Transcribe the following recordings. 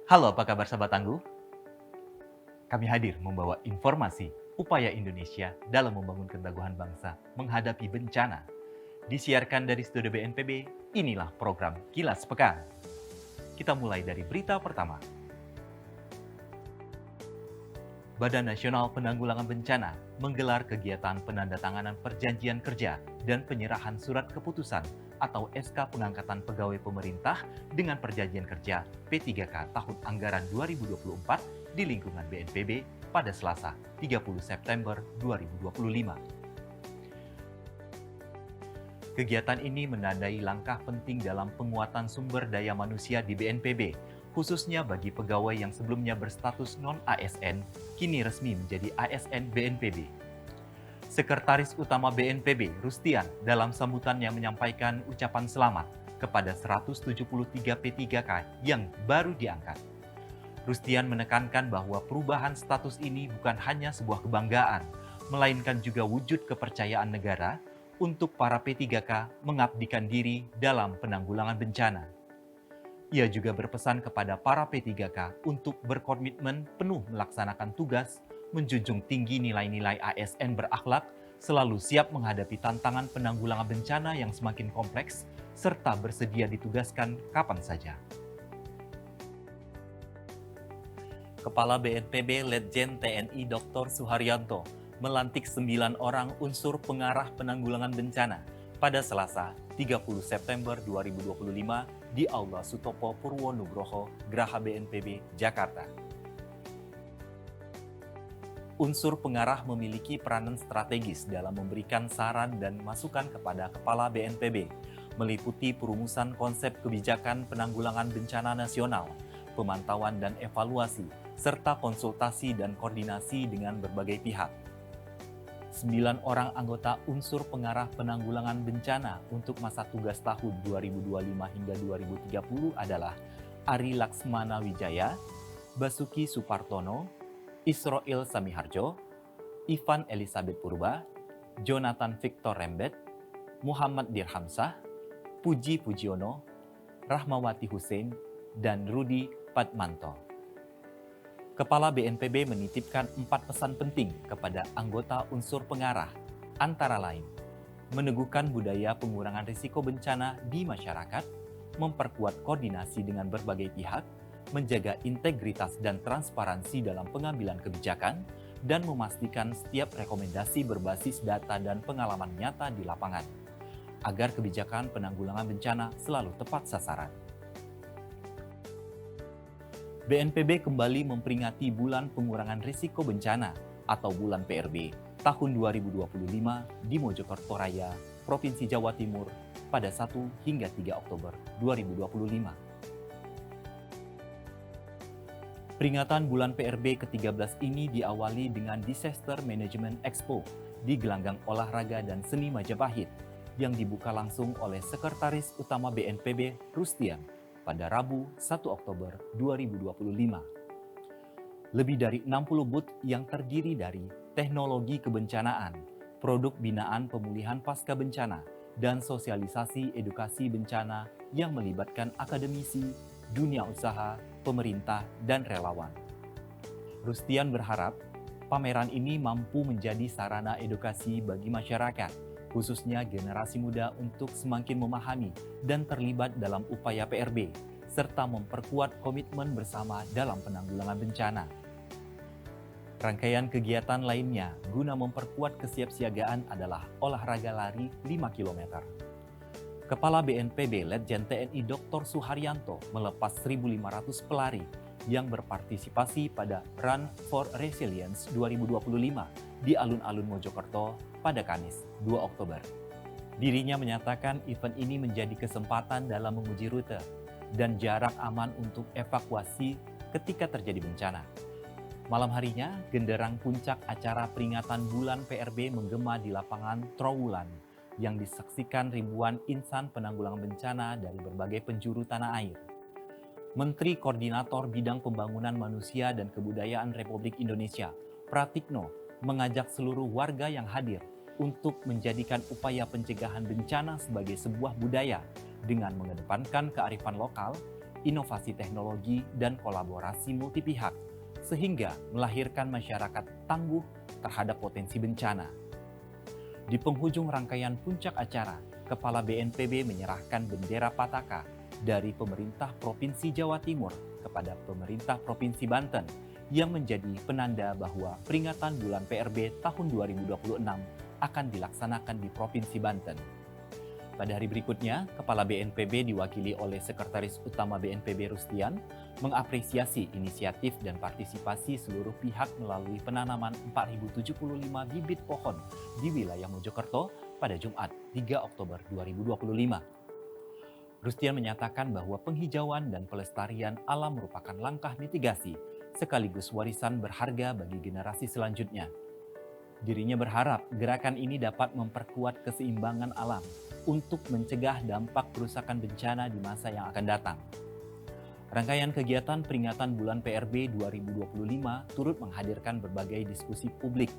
Halo, apa kabar sahabat tangguh? Kami hadir membawa informasi upaya Indonesia dalam membangun ketangguhan bangsa menghadapi bencana. Disiarkan dari Studio BNPB, inilah program Kilas Pekan. Kita mulai dari berita pertama. Badan Nasional Penanggulangan Bencana menggelar kegiatan penandatanganan perjanjian kerja dan penyerahan surat keputusan atau SK Pengangkatan Pegawai Pemerintah dengan Perjanjian Kerja P3K tahun anggaran 2024 di lingkungan BNPB pada Selasa 30 September 2025. Kegiatan ini menandai langkah penting dalam penguatan sumber daya manusia di BNPB, khususnya bagi pegawai yang sebelumnya berstatus non-ASN, kini resmi menjadi ASN BNPB. Sekretaris Utama BNPB, Rustian, dalam sambutannya menyampaikan ucapan selamat kepada 173 P3K yang baru diangkat. Rustian menekankan bahwa perubahan status ini bukan hanya sebuah kebanggaan, melainkan juga wujud kepercayaan negara untuk para P3K mengabdikan diri dalam penanggulangan bencana. Ia juga berpesan kepada para P3K untuk berkomitmen penuh melaksanakan tugas, menjunjung tinggi nilai-nilai ASN berakhlak, selalu siap menghadapi tantangan penanggulangan bencana yang semakin kompleks, serta bersedia ditugaskan kapan saja. Kepala BNPB Letjen TNI Dr. Suharyanto melantik 9 orang unsur pengarah penanggulangan bencana pada Selasa 30 September 2025 di Aula Sutopo Purwonugroho, Graha BNPB, Jakarta. Unsur pengarah memiliki peranan strategis dalam memberikan saran dan masukan kepada Kepala BNPB, meliputi perumusan konsep kebijakan penanggulangan bencana nasional, pemantauan dan evaluasi, serta konsultasi dan koordinasi dengan berbagai pihak. 9 orang anggota unsur pengarah penanggulangan bencana untuk masa tugas tahun 2025 hingga 2030 adalah Ari Laksmana Wijaya, Basuki Supartono, Israel Samiharjo, Ivan Elizabeth Purba, Jonathan Victor Rembet, Muhammad Dirhamsah, Puji Pujiono, Rahmawati Hussein, dan Rudi Padmanto. Kepala BNPB menitipkan 4 pesan penting kepada anggota unsur pengarah, antara lain, meneguhkan budaya pengurangan risiko bencana di masyarakat, memperkuat koordinasi dengan berbagai pihak, menjaga integritas dan transparansi dalam pengambilan kebijakan, dan memastikan setiap rekomendasi berbasis data dan pengalaman nyata di lapangan, agar kebijakan penanggulangan bencana selalu tepat sasaran. BNPB kembali memperingati Bulan Pengurangan Risiko Bencana atau Bulan PRB tahun 2025 di Mojokerto Raya, Provinsi Jawa Timur pada 1 hingga 3 Oktober 2025. Peringatan Bulan PRB ke-13 ini diawali dengan Disaster Management Expo di Gelanggang Olahraga dan Seni Majapahit yang dibuka langsung oleh Sekretaris Utama BNPB Rustian pada Rabu 1 Oktober 2025. Lebih dari 60 booth yang terdiri dari teknologi kebencanaan, produk binaan pemulihan pasca bencana, dan sosialisasi edukasi bencana yang melibatkan akademisi, dunia usaha, pemerintah, dan relawan. Rustian berharap pameran ini mampu menjadi sarana edukasi bagi masyarakat, khususnya generasi muda untuk semakin memahami dan terlibat dalam upaya PRB, serta memperkuat komitmen bersama dalam penanggulangan bencana. Rangkaian kegiatan lainnya guna memperkuat kesiapsiagaan adalah olahraga lari 5 km. Kepala BNPB Letjen TNI Dr. Suharyanto melepas 1.500 pelari yang berpartisipasi pada Run for Resilience 2025 di alun-alun Mojokerto pada Kamis 2 Oktober. Dirinya menyatakan event ini menjadi kesempatan dalam menguji rute dan jarak aman untuk evakuasi ketika terjadi bencana. Malam harinya, genderang puncak acara peringatan bulan PRB menggema di lapangan Trowulan yang disaksikan ribuan insan penanggulangan bencana dari berbagai penjuru tanah air. Menteri Koordinator Bidang Pembangunan Manusia dan Kebudayaan Republik Indonesia, Pratikno, mengajak seluruh warga yang hadir untuk menjadikan upaya pencegahan bencana sebagai sebuah budaya dengan mengedepankan kearifan lokal, inovasi teknologi, dan kolaborasi multipihak, sehingga melahirkan masyarakat tangguh terhadap potensi bencana. Di penghujung rangkaian puncak acara, Kepala BNPB menyerahkan bendera Pataka dari pemerintah Provinsi Jawa Timur kepada pemerintah Provinsi Banten yang menjadi penanda bahwa peringatan bulan PRB tahun 2026 akan dilaksanakan di Provinsi Banten. Pada hari berikutnya, Kepala BNPB diwakili oleh Sekretaris Utama BNPB Rustian mengapresiasi inisiatif dan partisipasi seluruh pihak melalui penanaman 4.075 bibit pohon di wilayah Mojokerto pada Jumat 3 Oktober 2025. Rustian menyatakan bahwa penghijauan dan pelestarian alam merupakan langkah mitigasi sekaligus warisan berharga bagi generasi selanjutnya. Dirinya berharap gerakan ini dapat memperkuat keseimbangan alam untuk mencegah dampak kerusakan bencana di masa yang akan datang. Rangkaian kegiatan peringatan bulan PRB 2025 turut menghadirkan berbagai diskusi publik,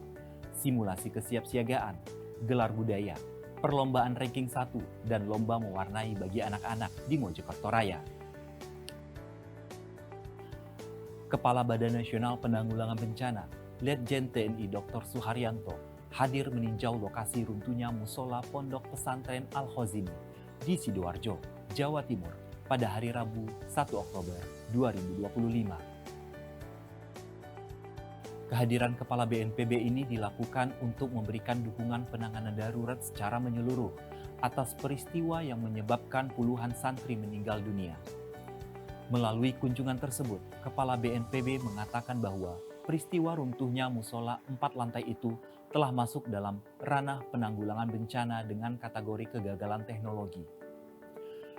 simulasi kesiapsiagaan, gelar budaya, perlombaan ranking 1, dan lomba mewarnai bagi anak-anak di Mojokerto Raya. Kepala Badan Nasional Penanggulangan Bencana, Letjen TNI Dr. Suharyanto, hadir meninjau lokasi runtuhnya musola Pondok Pesantren Al-Khozini di Sidoarjo, Jawa Timur pada hari Rabu 1 Oktober 2025. Kehadiran Kepala BNPB ini dilakukan untuk memberikan dukungan penanganan darurat secara menyeluruh atas peristiwa yang menyebabkan puluhan santri meninggal dunia. Melalui kunjungan tersebut, Kepala BNPB mengatakan bahwa peristiwa runtuhnya musola 4 lantai itu telah masuk dalam ranah penanggulangan bencana dengan kategori kegagalan teknologi.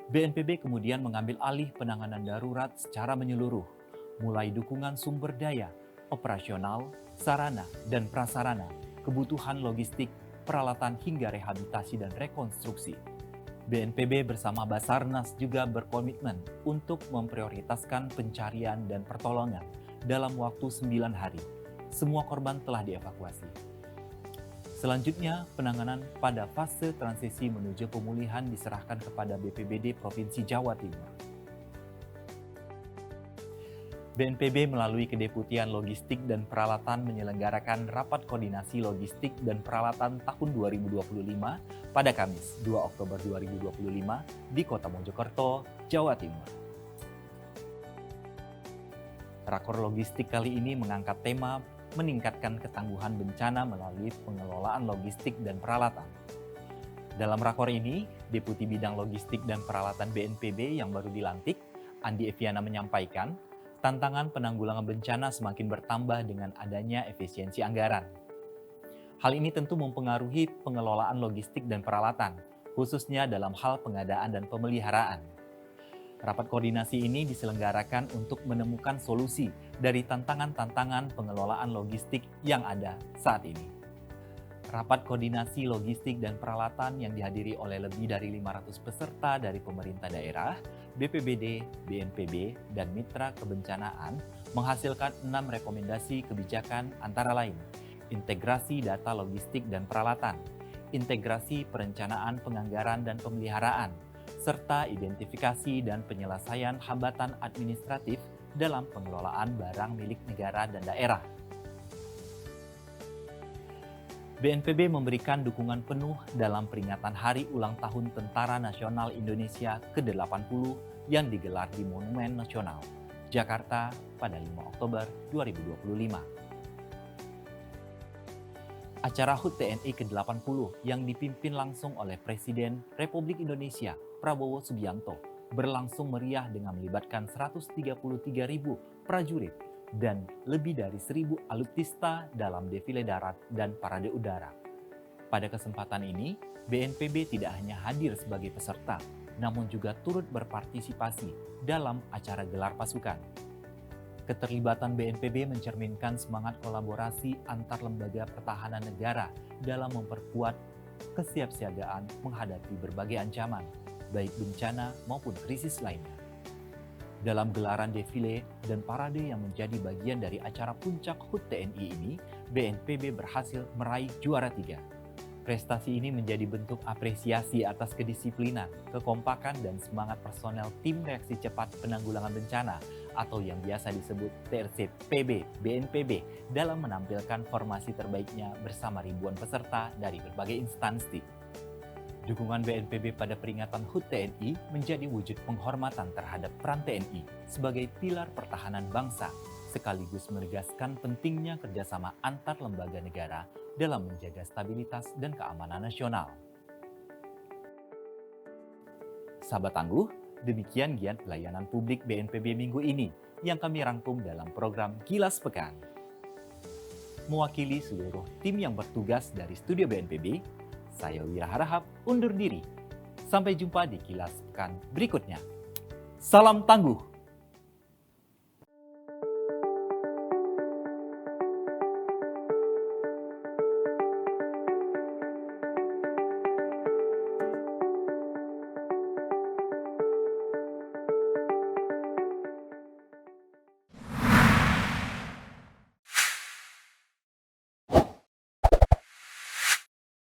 BNPB kemudian mengambil alih penanganan darurat secara menyeluruh, mulai dukungan sumber daya, operasional, sarana dan prasarana, kebutuhan logistik, peralatan hingga rehabilitasi dan rekonstruksi. BNPB bersama Basarnas juga berkomitmen untuk memprioritaskan pencarian dan pertolongan dalam waktu 9 hari. Semua korban telah dievakuasi. Selanjutnya, penanganan pada fase transisi menuju pemulihan diserahkan kepada BPBD Provinsi Jawa Timur. BNPB melalui Kedeputian Logistik dan Peralatan menyelenggarakan Rapat Koordinasi Logistik dan Peralatan tahun 2025 pada Kamis 2 Oktober 2025 di Kota Mojokerto, Jawa Timur. Rakor logistik kali ini mengangkat tema meningkatkan ketangguhan bencana melalui pengelolaan logistik dan peralatan. Dalam rakor ini, Deputi Bidang Logistik dan Peralatan BNPB yang baru dilantik, Andi Eviana menyampaikan, tantangan penanggulangan bencana semakin bertambah dengan adanya efisiensi anggaran. Hal ini tentu mempengaruhi pengelolaan logistik dan peralatan, khususnya dalam hal pengadaan dan pemeliharaan. Rapat koordinasi ini diselenggarakan untuk menemukan solusi dari tantangan-tantangan pengelolaan logistik yang ada saat ini. Rapat koordinasi logistik dan peralatan yang dihadiri oleh lebih dari 500 peserta dari pemerintah daerah, BPBD, BNPB, dan mitra kebencanaan menghasilkan 6 rekomendasi kebijakan antara lain, integrasi data logistik dan peralatan, integrasi perencanaan penganggaran dan pemeliharaan, serta identifikasi dan penyelesaian hambatan administratif dalam pengelolaan barang milik negara dan daerah. BNPB memberikan dukungan penuh dalam peringatan Hari Ulang Tahun Tentara Nasional Indonesia ke-80 yang digelar di Monumen Nasional, Jakarta pada 5 Oktober 2025. Acara HUT TNI ke-80 yang dipimpin langsung oleh Presiden Republik Indonesia Prabowo Subianto berlangsung meriah dengan melibatkan 133.000 prajurit dan lebih dari 1.000 alutsista dalam defile darat dan parade udara. Pada kesempatan ini, BNPB tidak hanya hadir sebagai peserta, namun juga turut berpartisipasi dalam acara gelar pasukan. Keterlibatan BNPB mencerminkan semangat kolaborasi antar lembaga pertahanan negara dalam memperkuat kesiapsiagaan menghadapi berbagai ancaman, baik bencana maupun krisis lainnya. Dalam gelaran defile dan parade yang menjadi bagian dari acara puncak HUT TNI ini, BNPB berhasil meraih juara 3. Prestasi ini menjadi bentuk apresiasi atas kedisiplinan, kekompakan, dan semangat personel Tim Reaksi Cepat Penanggulangan Bencana atau yang biasa disebut TRC-PB BNPB dalam menampilkan formasi terbaiknya bersama ribuan peserta dari berbagai instansi. Dukungan BNPB pada peringatan HUT TNI menjadi wujud penghormatan terhadap peran TNI sebagai pilar pertahanan bangsa, sekaligus menegaskan pentingnya kerjasama antar lembaga negara dalam menjaga stabilitas dan keamanan nasional. Sahabat tangguh, demikian giat pelayanan publik BNPB minggu ini yang kami rangkum dalam program Kilas Pekan. Mewakili seluruh tim yang bertugas dari studio BNPB, saya Wira Harahap undur diri. Sampai jumpa di Kilas Pekan berikutnya. Salam tangguh!